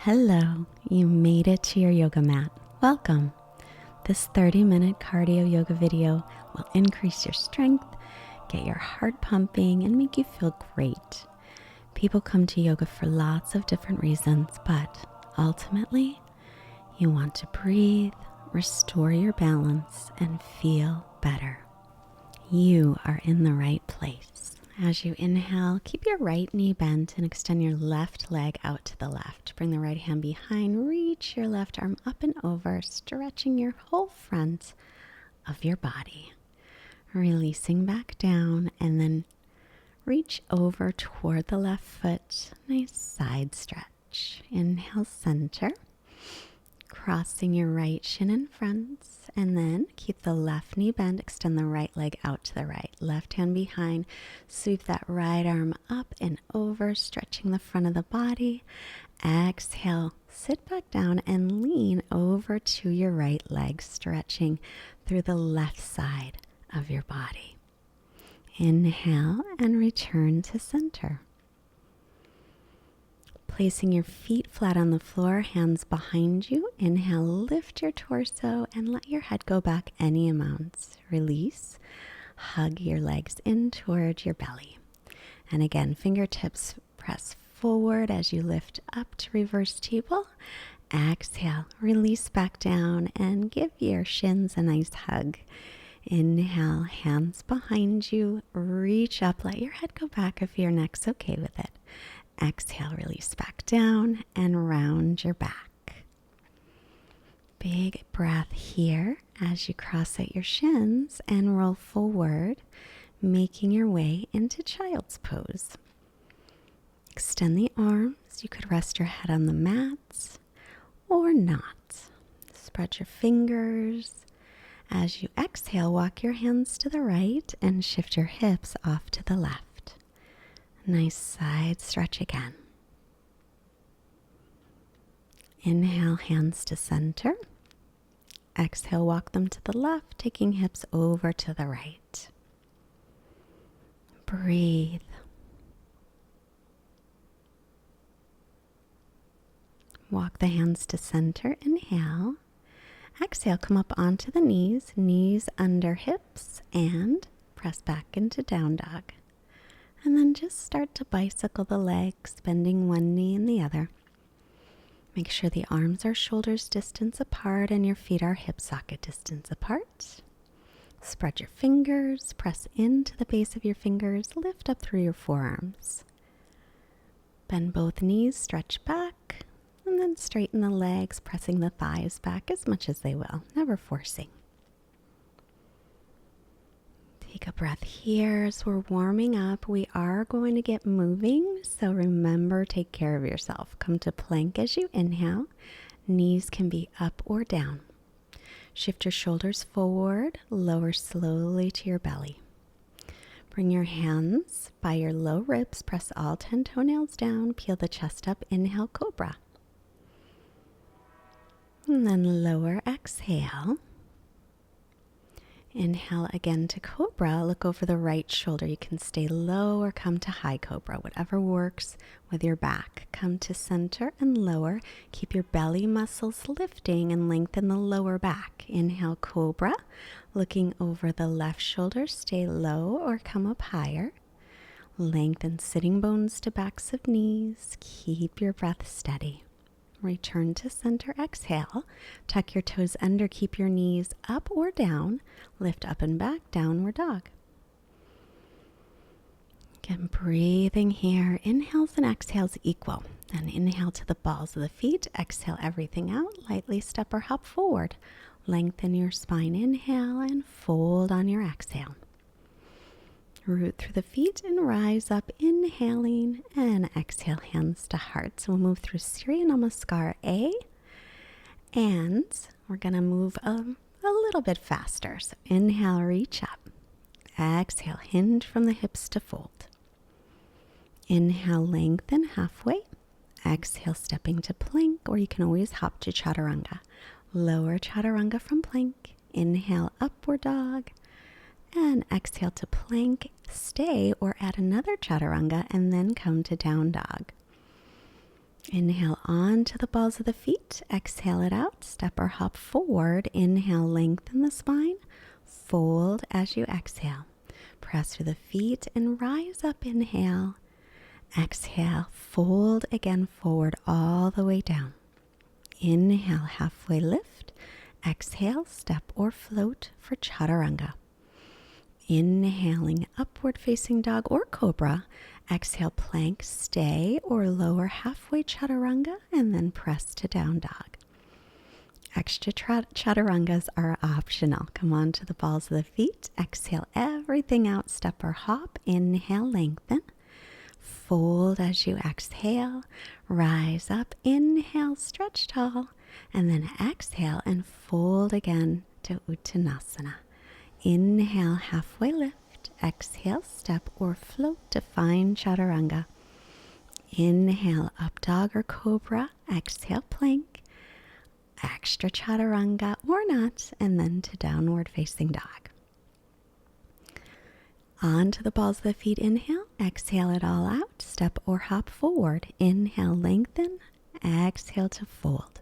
Hello, you made it to your yoga mat. Welcome. This 30-minute cardio yoga video will increase your strength, get your heart pumping, and make you feel great. People come to yoga for lots of different reasons, but ultimately, you want to breathe, restore your balance, and feel better. You are in the right place. As you inhale, keep your right knee bent and extend your left leg out to the left. Bring the right hand behind, reach your left arm up and over, stretching your whole front of your body. Releasing back down and then reach over toward the left foot. Nice side stretch. Inhale, center. Crossing your right shin in front, and then keep the left knee bent, extend the right leg out to the right. Left hand behind, sweep that right arm up and over, stretching the front of the body. Exhale, sit back down and lean over to your right leg, stretching through the left side of your body. Inhale and return to center. Placing your feet flat on the floor, hands behind you. Inhale, lift your torso and let your head go back any amount. Release, hug your legs in towards your belly. And again, fingertips press forward as you lift up to reverse table. Exhale, release back down and give your shins a nice hug. Inhale, hands behind you, reach up, let your head go back if your neck's okay with it. Exhale, release back down and round your back. Big breath here as you cross out your shins and roll forward, making your way into child's pose. Extend the arms. You could rest your head on the mat or not. Spread your fingers. As you exhale, walk your hands to the right and shift your hips off to the left. Nice side stretch again. Inhale, hands to center. Exhale, walk them to the left, taking hips over to the right. Breathe. Walk the hands to center. Inhale. Exhale, come up onto the knees, knees under hips, and press back into down dog. And then just start to bicycle the legs, bending one knee and the other. Make sure the arms are shoulders distance apart and your feet are hip socket distance apart. Spread your fingers, press into the base of your fingers, lift up through your forearms. Bend both knees, stretch back, and then straighten the legs, pressing the thighs back as much as they will, never forcing. Take a breath here as we're warming up. We are going to get moving, so remember, take care of yourself. Come to plank as you inhale. Knees can be up or down. Shift your shoulders forward, lower slowly to your belly. Bring your hands by your low ribs, press all 10 toenails down, peel the chest up, inhale, cobra. And then lower, exhale. Inhale again to cobra. Look over the right shoulder. You can stay low or come to high cobra, whatever works with your back. Come to center and lower. Keep your belly muscles lifting and lengthen the lower back. Inhale, cobra. Looking over the left shoulder, stay low or come up higher. Lengthen sitting bones to backs of knees. Keep your breath steady. Return to center, exhale. Tuck your toes under, keep your knees up or down. Lift up and back, downward dog. Again, breathing here. Inhales and exhales equal. Then inhale to the balls of the feet. Exhale everything out. Lightly step or hop forward. Lengthen your spine, inhale, and fold on your exhale. Root through the feet and rise up, inhaling and exhale, hands to heart. So we'll move through Surya Namaskar A, and we're going to move a little bit faster. So inhale, reach up. Exhale, hinge from the hips to fold. Inhale, lengthen halfway. Exhale, stepping to plank, or you can always hop to chaturanga. Lower chaturanga from plank. Inhale, upward dog. And exhale to plank, stay or add another chaturanga and then come to down dog. Inhale onto the balls of the feet. Exhale it out. Step or hop forward. Inhale, lengthen the spine. Fold as you exhale. Press through the feet and rise up. Inhale. Exhale. Fold again forward all the way down. Inhale, halfway lift. Exhale, step or float for chaturanga. Inhaling, upward facing dog or cobra. Exhale, plank, stay or lower halfway chaturanga, and then press to down dog. Extra chaturangas are optional. Come on to the balls of the feet. Exhale everything out, step or hop. Inhale, lengthen. Fold as you exhale. Rise up. Inhale, stretch tall. And then exhale and fold again to Uttanasana. Inhale, halfway lift. Exhale, step or float to find chaturanga. Inhale, up dog or cobra. Exhale, plank. Extra chaturanga or not, and then to downward facing dog. Onto the balls of the feet. Inhale, exhale it all out. Step or hop forward. Inhale, lengthen. Exhale to fold.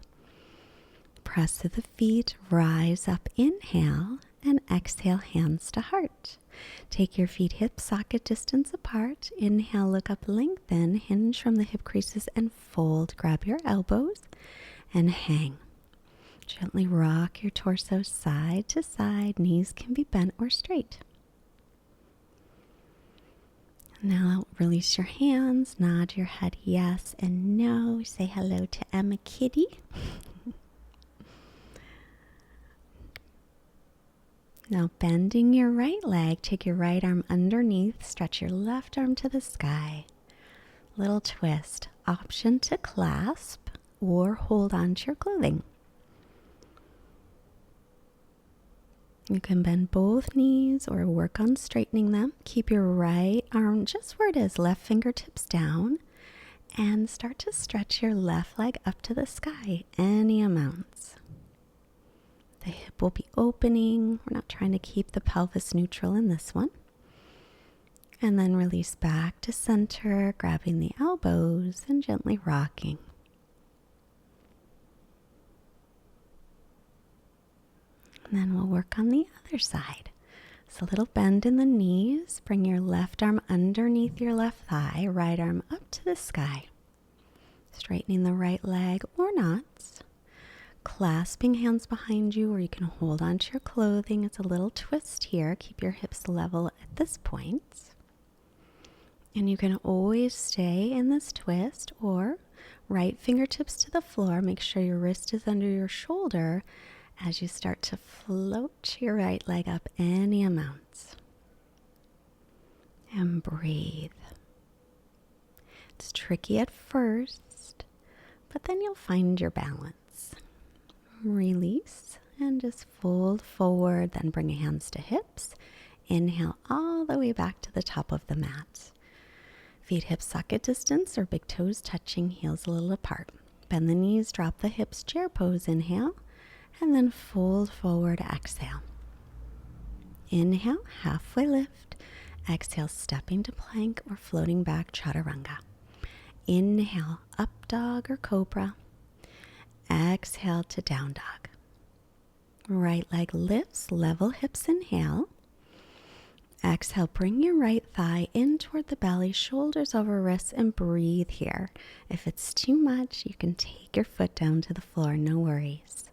Press through the feet, rise up. Inhale, and exhale, hands to heart. Take your feet hip socket distance apart. Inhale, look up, lengthen, hinge from the hip creases and fold. Grab your elbows and hang. Gently rock your torso side to side. Knees can be bent or straight. Now release your hands, nod your head yes and no. Say hello to Emma Kitty. Now bending your right leg, take your right arm underneath, stretch your left arm to the sky. Little twist, option to clasp or hold on to your clothing. You can bend both knees or work on straightening them. Keep your right arm just where it is, left fingertips down, and start to stretch your left leg up to the sky, any amounts. The hip will be opening. We're not trying to keep the pelvis neutral in this one. And then release back to center, grabbing the elbows and gently rocking. And then we'll work on the other side. So a little bend in the knees. Bring your left arm underneath your left thigh, right arm up to the sky. Straightening the right leg or not. Clasping hands behind you, or you can hold onto your clothing. It's a little twist here. Keep your hips level at this point. And you can always stay in this twist, or right fingertips to the floor. Make sure your wrist is under your shoulder as you start to float your right leg up any amounts. And breathe. It's tricky at first, but then you'll find your balance. Release and just fold forward, then bring your hands to hips. Inhale all the way back to the top of the mat. Feet hip socket distance or big toes touching, heels a little apart. Bend the knees, drop the hips, chair pose. Inhale, and then fold forward, exhale. Inhale, halfway lift. Exhale, stepping to plank or floating back, chaturanga. Inhale, up dog or cobra. Exhale to down dog. Right leg lifts, level hips, inhale. Exhale, bring your right thigh in toward the belly, shoulders over wrists, and breathe here. If it's too much, you can take your foot down to the floor, no worries.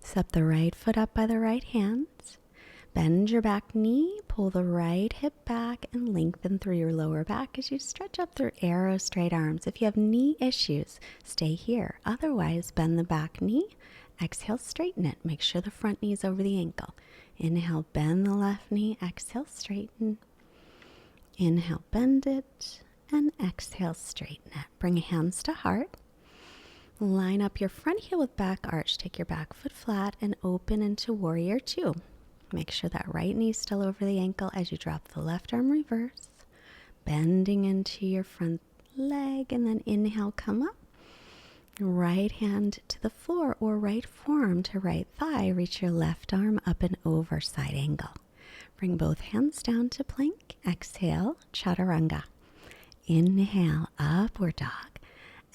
Step the right foot up by the right hand. Bend your back knee, pull the right hip back, and lengthen through your lower back as you stretch up through arrow straight arms. If you have knee issues, stay here. Otherwise, bend the back knee. Exhale, straighten it. Make sure the front knee is over the ankle. Inhale, bend the left knee. Exhale, straighten. Inhale, bend it. And exhale, straighten it. Bring hands to heart. Line up your front heel with back arch. Take your back foot flat and open into warrior two. Make sure that right knee is still over the ankle as you drop the left arm reverse. Bending into your front leg, and then inhale, come up. Right hand to the floor or right forearm to right thigh. Reach your left arm up and over, side angle. Bring both hands down to plank. Exhale, chaturanga. Inhale, upward dog.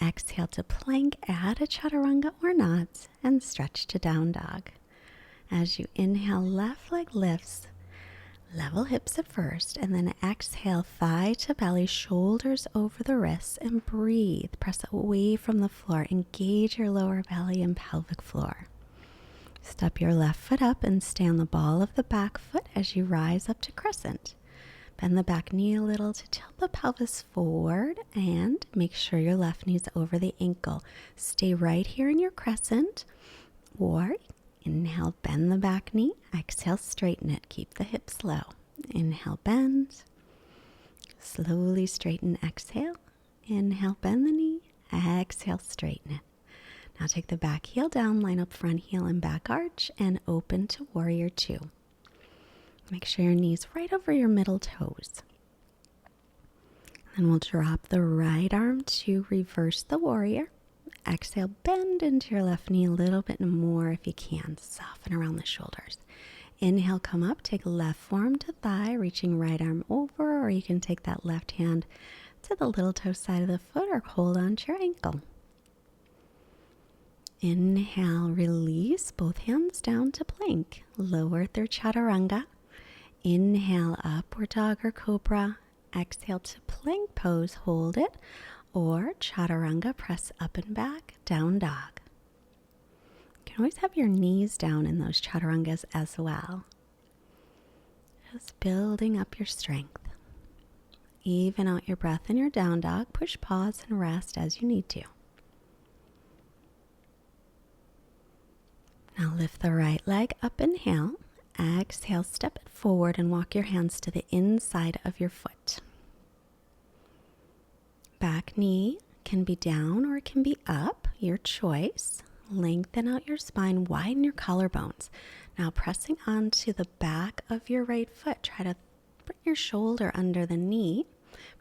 exhale to plank, add a chaturanga or not, and stretch to down dog. As you inhale, left leg lifts, level hips at first, and then exhale, thigh to belly, shoulders over the wrists, and breathe. Press away from the floor. Engage your lower belly and pelvic floor. Step your left foot up and stay on the ball of the back foot as you rise up to crescent. Bend the back knee a little to tilt the pelvis forward and make sure your left knee's over the ankle. Stay right here in your crescent, or inhale, bend the back knee. Exhale, straighten it. Keep the hips low. Inhale, bend. Slowly straighten, exhale. Inhale, bend the knee. Exhale, straighten it. Now take the back heel down, line up front heel and back arch, and open to warrior two. Make sure your knee's right over your middle toes. Then we'll drop the right arm to reverse the warrior. Exhale, bend into your left knee a little bit more if you can. Soften around the shoulders. Inhale, come up, take left forearm to thigh, reaching right arm over, or you can take that left hand to the little toe side of the foot or hold on to your ankle. Inhale, release both hands down to plank. Lower through chaturanga. Inhale, upward dog or cobra. Exhale to plank pose, hold it. Or chaturanga, press up and back, down dog. You can always have your knees down in those chaturangas as well. Just building up your strength. Even out your breath in your down dog. Push pause and rest as you need to. Now lift the right leg up, inhale. Exhale, step it forward and walk your hands to the inside of your foot. Back knee can be down or it can be up, your choice. Lengthen out your spine, widen your collarbones. Now pressing onto the back of your right foot, try to bring your shoulder under the knee,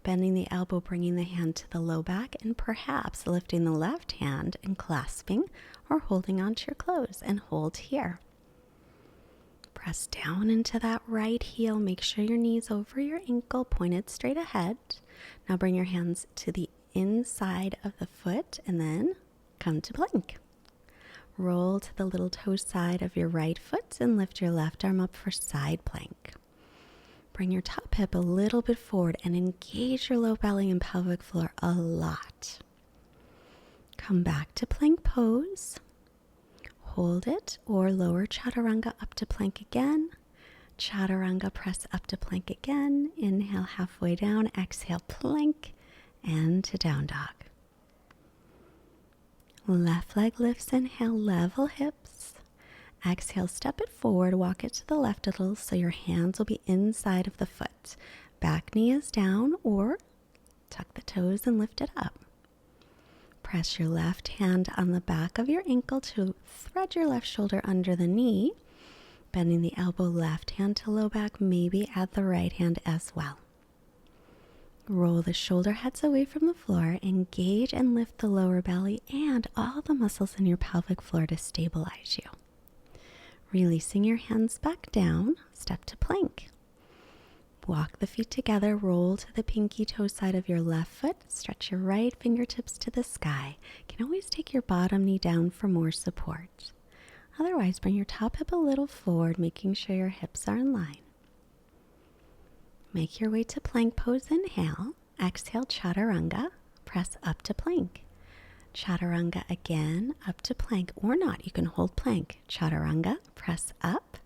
bending the elbow, bringing the hand to the low back, and perhaps lifting the left hand and clasping or holding onto your clothes, and hold here. Press down into that right heel. Make sure your knee's over your ankle, pointed straight ahead. Now bring your hands to the inside of the foot and then come to plank. Roll to the little toe side of your right foot and lift your left arm up for side plank. Bring your top hip a little bit forward and engage your low belly and pelvic floor a lot. Come back to plank pose. Hold it or lower chaturanga up to plank again. Chaturanga, press up to plank again. Inhale halfway down, exhale plank and to down dog. Left leg lifts, inhale, level hips. Exhale, step it forward, walk it to the left a little so your hands will be inside of the foot. Back knee is down or tuck the toes and lift it up. Press your left hand on the back of your ankle to thread your left shoulder under the knee. Bending the elbow, left hand to low back, maybe add the right hand as well. Roll the shoulder heads away from the floor. Engage and lift the lower belly and all the muscles in your pelvic floor to stabilize you. Releasing your hands back down, step to plank. Walk the feet together, roll to the pinky toe side of your left foot, stretch your right fingertips to the sky. You can always take your bottom knee down for more support. Otherwise, bring your top hip a little forward, making sure your hips are in line. Make your way to plank pose, inhale. Exhale, chaturanga, press up to plank. Chaturanga again, up to plank or not. You can hold plank. Chaturanga, press up.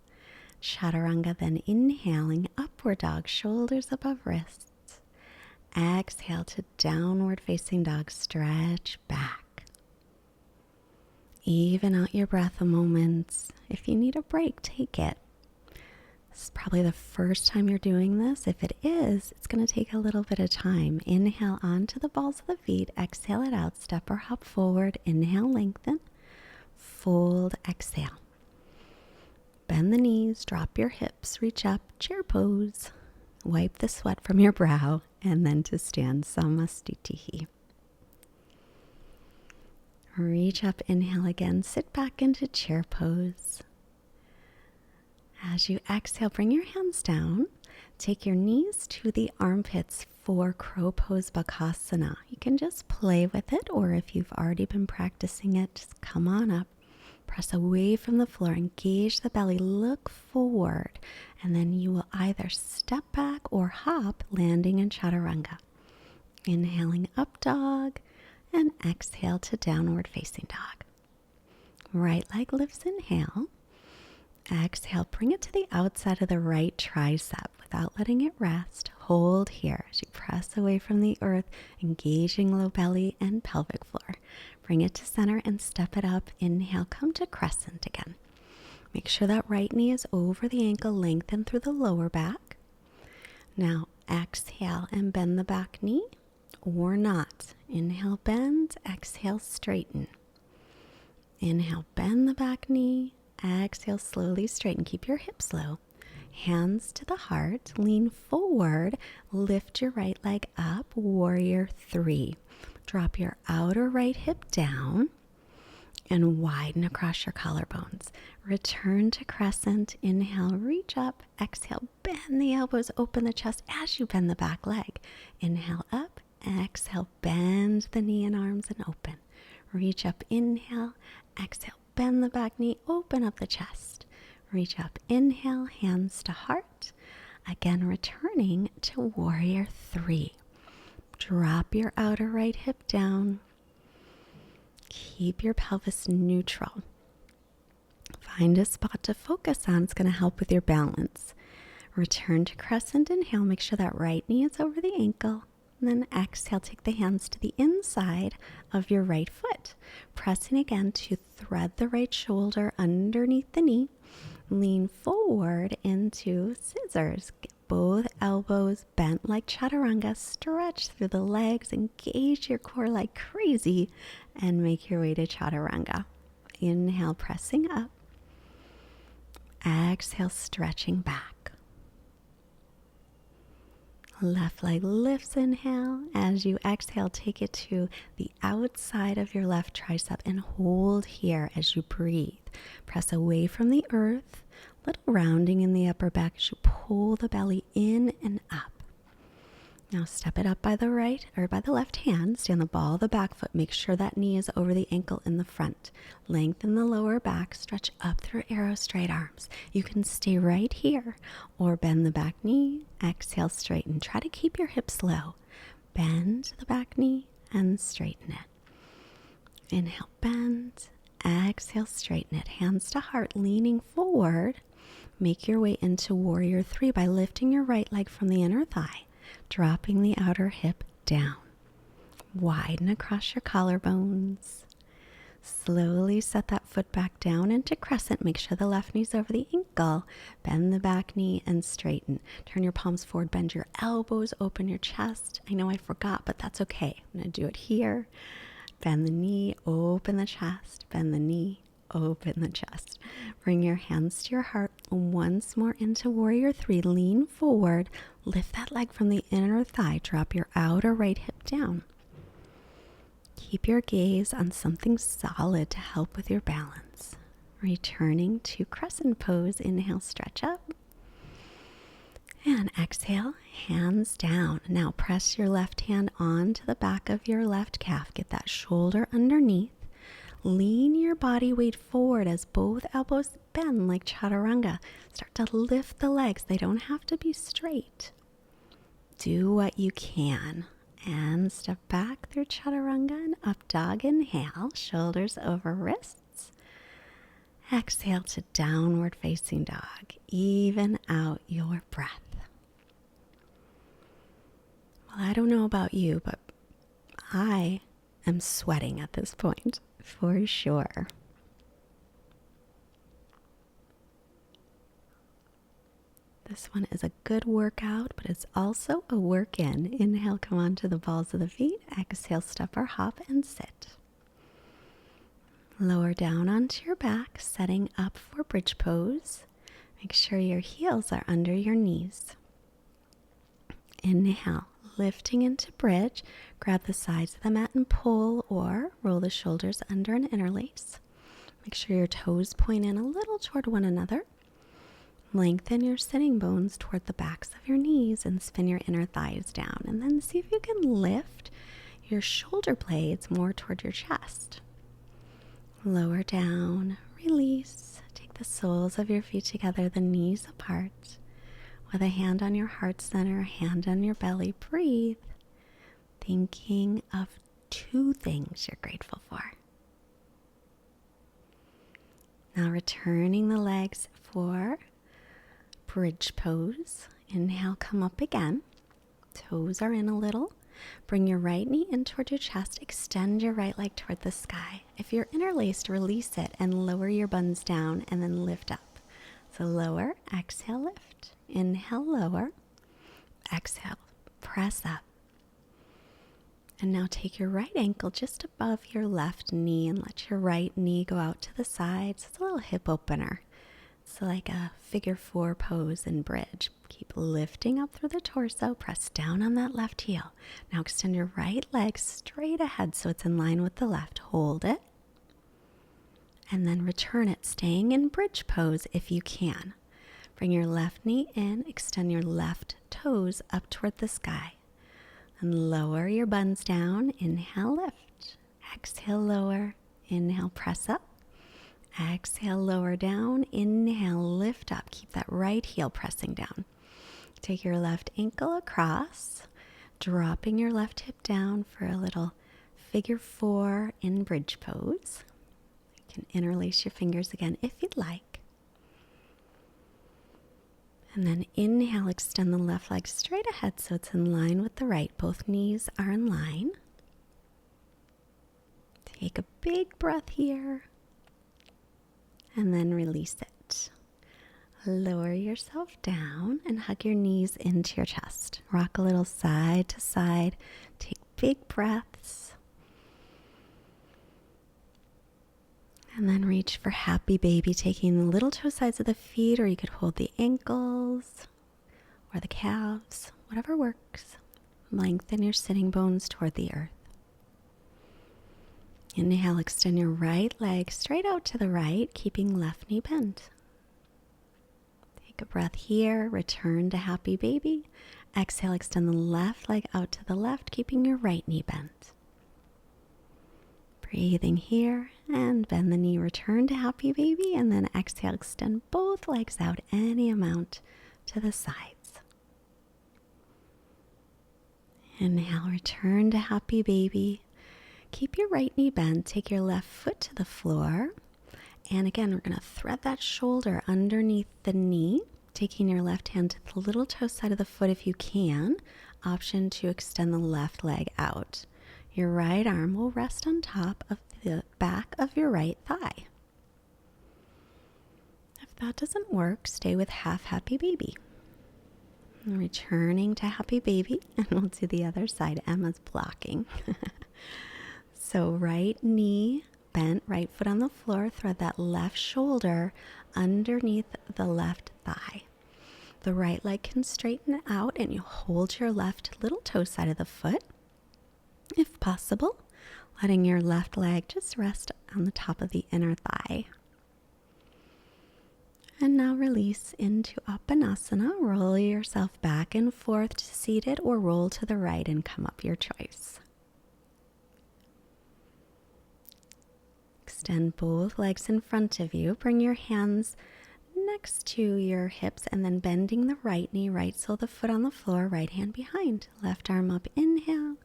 Chaturanga, then inhaling, upward dog, shoulders above wrists. Exhale to downward facing dog, stretch back. Even out your breath a moment. If you need a break, take it. This is probably the first time you're doing this. If it is, it's going to take a little bit of time. Inhale onto the balls of the feet. Exhale it out. Step or hop forward. Inhale, lengthen. Fold, exhale. Bend the knees, drop your hips, reach up, chair pose. Wipe the sweat from your brow, and then to stand, samastitihi. Reach up, inhale again, sit back into chair pose. As you exhale, bring your hands down. Take your knees to the armpits for crow pose bakasana. You can just play with it, or if you've already been practicing it, just come on up. Press away from the floor, engage the belly, look forward, and then you will either step back or hop, landing in chaturanga. Inhaling up dog and exhale to downward facing dog. Right leg lifts, inhale. Exhale, bring it to the outside of the right tricep without letting it rest. Hold here as you press away from the earth, engaging low belly and pelvic floor. Bring it to center and step it up. Inhale, come to crescent again. Make sure that right knee is over the ankle, lengthen through the lower back. Now exhale and bend the back knee or not. Inhale, bend, exhale, straighten. Inhale, bend the back knee. Exhale, slowly straighten. Keep your hips low. Hands to the heart. Lean forward. Lift your right leg up. Warrior 3. Drop your outer right hip down and widen across your collarbones. Return to crescent. Inhale, reach up. Exhale, bend the elbows, open the chest as you bend the back leg. Inhale up. Exhale, bend the knee and arms and open. Reach up, inhale. Exhale, bend the back knee, open up the chest. Reach up, inhale, hands to heart. Again, returning to warrior 3. Drop your outer right hip down. Keep your pelvis neutral. Find a spot to focus on. It's going to help with your balance. Return to crescent, inhale. Make sure that right knee is over the ankle. And then exhale, take the hands to the inside of your right foot. Pressing again to thread the right shoulder underneath the knee. Lean forward into scissors. Get both elbows bent like chaturanga. Stretch through the legs. Engage your core like crazy. And make your way to chaturanga. Inhale, pressing up. Exhale, stretching back. Left leg lifts, inhale. As you exhale, take it to the outside of your left tricep and hold here as you breathe. Press away from the earth, little rounding in the upper back as you pull the belly in and up. Now step it up by the right or by the left hand. Stand the ball of the back foot. Make sure that knee is over the ankle in the front. Lengthen the lower back. Stretch up through arrow straight arms. You can stay right here or bend the back knee. Exhale, straighten. Try to keep your hips low. Bend the back knee and straighten it. Inhale, bend. Exhale, straighten it. Hands to heart, leaning forward. Make your way into warrior 3 by lifting your right leg from the inner thigh. Dropping the outer hip down. Widen across your collarbones. Slowly set that foot back down into crescent. Make sure the left knee's over the ankle. Bend the back knee and straighten. Turn your palms forward. Bend your elbows. Open your chest. I know I forgot, but that's okay. I'm going to do it here. Bend the knee. Open the chest. Bend the knee. Open the chest. Bring your hands to your heart. Once more into warrior 3. Lean forward. Lift that leg from the inner thigh. Drop your outer right hip down. Keep your gaze on something solid to help with your balance. Returning to crescent pose. Inhale, stretch up. And exhale, hands down. Now press your left hand onto the back of your left calf. Get that shoulder underneath. Lean your body weight forward as both elbows bend like chaturanga. Start to lift the legs. They don't have to be straight. Do what you can. And step back through chaturanga and up dog. Inhale, shoulders over wrists. Exhale to downward facing dog. Even out your breath. Well, I don't know about you, but I am sweating at this point. For sure. This one is a good workout, but it's also a work in. Inhale, come onto the balls of the feet. Exhale, step or hop and sit. Lower down onto your back, setting up for bridge pose. Make sure your heels are under your knees. Inhale, lifting into bridge. Grab the sides of the mat and pull or roll the shoulders under an interlace. Make sure your toes point in a little toward one another. Lengthen your sitting bones toward the backs of your knees and spin your inner thighs down. And then see if you can lift your shoulder blades more toward your chest. Lower down, release. Take the soles of your feet together, the knees apart. With a hand on your heart center, a hand on your belly, breathe. Thinking of 2 things you're grateful for. Now returning the legs for bridge pose. Inhale, come up again. Toes are in a little. Bring your right knee in toward your chest. Extend your right leg toward the sky. If you're interlaced, release it and lower your buns down and then lift up. So lower, exhale, lift. Inhale, lower. Exhale, press up. And now take your right ankle just above your left knee and let your right knee go out to the side. So it's a little hip opener. It's like a figure 4 pose in bridge. Keep lifting up through the torso. Press down on that left heel. Now extend your right leg straight ahead so it's in line with the left. Hold it. And then return it, staying in bridge pose if you can. Bring your left knee in. Extend your left toes up toward the sky. And lower your buns down. Inhale, lift. Exhale, lower. Inhale, press up. Exhale, lower down. Inhale, lift up. Keep that right heel pressing down. Take your left ankle across, dropping your left hip down for a little figure 4 in bridge pose. You can interlace your fingers again if you'd like. And then inhale, extend the left leg straight ahead so it's in line with the right. Both knees are in line. Take a big breath here. And then release it. Lower yourself down and hug your knees into your chest. Rock a little side to side. Take big breaths. And then reach for happy baby, taking the little toe sides of the feet, or you could hold the ankles or the calves, whatever works. Lengthen your sitting bones toward the earth. Inhale, extend your right leg straight out to the right, keeping left knee bent. Take a breath here, return to happy baby. Exhale, extend the left leg out to the left, keeping your right knee bent. Breathing here and bend the knee, return to happy baby, and then exhale, extend both legs out any amount to the sides. Inhale, return to happy baby. Keep your right knee bent, take your left foot to the floor. And again, we're going to thread that shoulder underneath the knee, taking your left hand to the little toe side of the foot if you can. Option to extend the left leg out. Your right arm will rest on top of the back of your right thigh. If that doesn't work, stay with half happy baby. Returning to happy baby, and we'll do the other side. Emma's blocking. So right knee bent, right foot on the floor, thread that left shoulder underneath the left thigh. The right leg can straighten out and you hold your left little toe side of the foot. If possible, letting your left leg just rest on the top of the inner thigh. And now release into Uttanasana. Roll yourself back and forth to seated or roll to the right and come up, your choice. Extend both legs in front of you. Bring your hands next to your hips and then bending the right knee, right sole of the foot on the floor, right hand behind. Left arm up, inhale.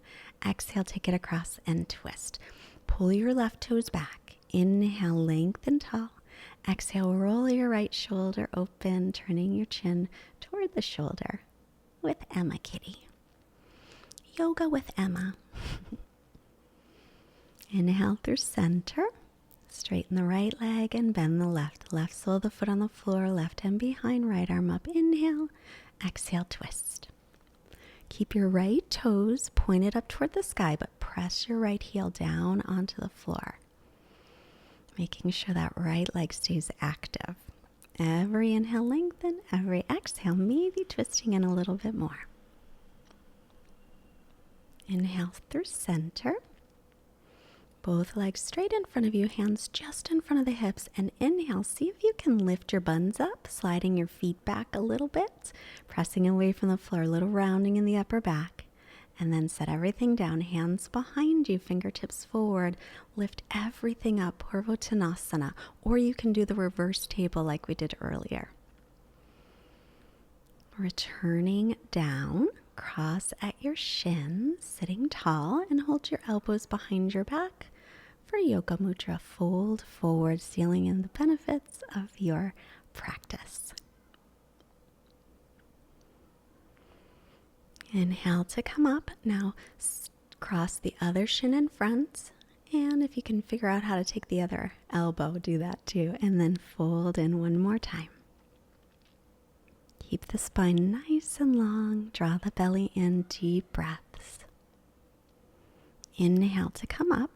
Exhale, take it across and twist. Pull your left toes back. Inhale, lengthen tall. Exhale, roll your right shoulder open, turning your chin toward the shoulder with Emma Kitty. Yoga with Emma. Inhale through center. Straighten the right leg and bend the left. Left sole of the foot on the floor, left hand behind, right arm up. Inhale. Exhale, twist. Keep your right toes pointed up toward the sky, but press your right heel down onto the floor. Making sure that right leg stays active. Every inhale, lengthen. Every exhale, maybe twisting in a little bit more. Inhale through center. Both legs straight in front of you, hands just in front of the hips. And inhale, see if you can lift your buns up, sliding your feet back a little bit, pressing away from the floor, a little rounding in the upper back. And then set everything down, hands behind you, fingertips forward. Lift everything up, Purvottanasana. Or you can do the reverse table like we did earlier. Returning down, cross at your shins, sitting tall, and hold your elbows behind your back. For Yoga Mudra, fold forward, sealing in the benefits of your practice. Inhale to come up. Now cross the other shin in front. And if you can figure out how to take the other elbow, do that too. And then fold in one more time. Keep the spine nice and long. Draw the belly in, deep breaths. Inhale to come up.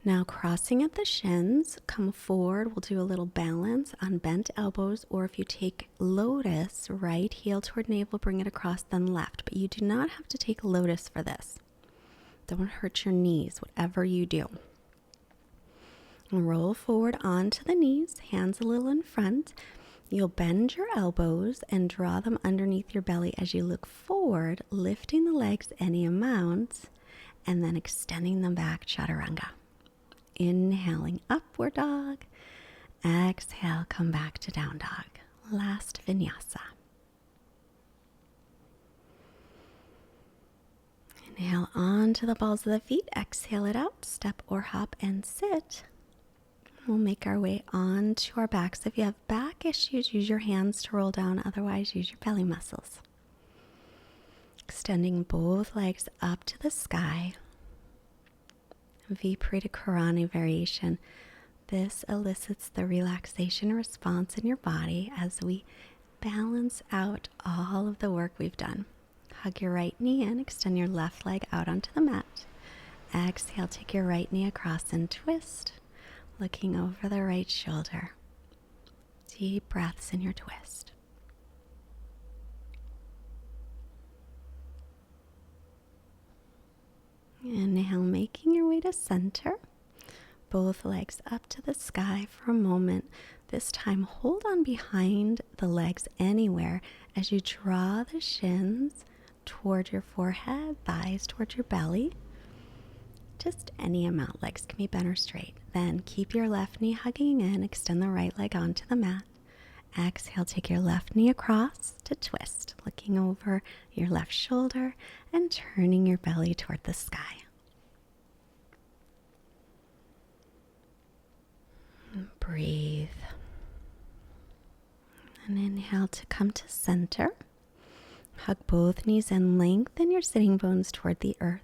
Now crossing at the shins, come forward. We'll do a little balance on bent elbows, or if you take lotus, right heel toward navel, bring it across, then left. But you do not have to take lotus for this. Don't hurt your knees, whatever you do. And roll forward onto the knees, hands a little in front. You'll bend your elbows and draw them underneath your belly as you look forward, lifting the legs any amount, and then extending them back, chaturanga. Inhaling, upward dog. Exhale, come back to down dog. Last vinyasa. Inhale onto the balls of the feet. Exhale it out. Step or hop and sit. We'll make our way onto our backs. If you have back issues, use your hands to roll down. Otherwise, use your belly muscles. Extending both legs up to the sky. Viparita Karani variation. This elicits the relaxation response in your body as we balance out all of the work we've done. Hug your right knee in, extend your left leg out onto the mat. Exhale, take your right knee across and twist, looking over the right shoulder. Deep breaths in your twist. Inhale, making your way to center. Both legs up to the sky for a moment. This time, hold on behind the legs anywhere as you draw the shins toward your forehead, thighs toward your belly. Just any amount. Legs can be bent or straight. Then keep your left knee hugging in. Extend the right leg onto the mat. Exhale, take your left knee across to twist, looking over your left shoulder and turning your belly toward the sky. Breathe. And inhale to come to center. Hug both knees and lengthen your sitting bones toward the earth.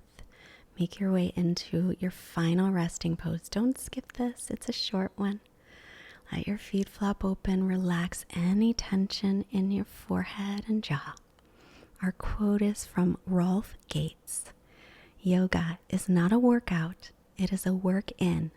Make your way into your final resting pose. Don't skip this. It's a short one. Let your feet flop open. Relax any tension in your forehead and jaw. Our quote is from Rolf Gates. Yoga is not a workout. It is a work in.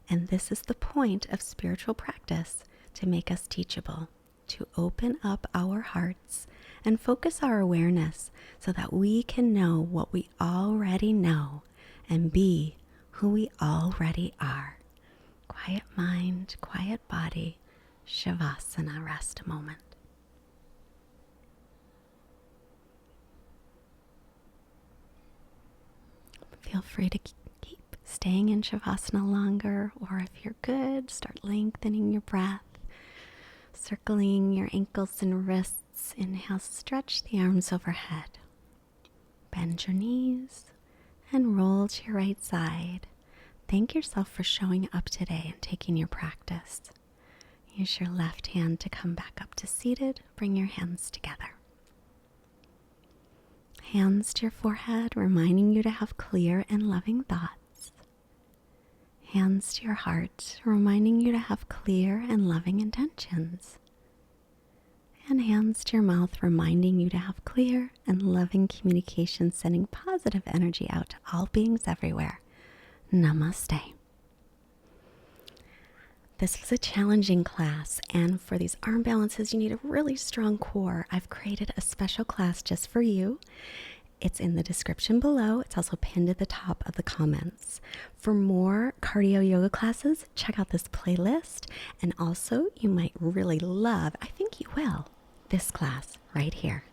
And this is the point of spiritual practice, to make us teachable, to open up our hearts and focus our awareness so that we can know what we already know and be who we already are. Quiet mind, quiet body, shavasana, rest a moment. Feel free to keep staying in shavasana longer, or if you're good, start lengthening your breath, circling your ankles and wrists. Inhale, stretch the arms overhead. Bend your knees and roll to your right side. Thank yourself for showing up today and taking your practice. Use your left hand to come back up to seated. Bring your hands together. Hands to your forehead, reminding you to have clear and loving thoughts. Hands to your heart, reminding you to have clear and loving intentions. And hands to your mouth, reminding you to have clear and loving communication, sending positive energy out to all beings everywhere. Namaste. This was a challenging class, and for these arm balances, you need a really strong core. I've created a special class just for you, It's in the description below. It's also pinned at the top of the comments. For more cardio yoga classes, check out this playlist. And also, you might really love, I think you will, this class right here.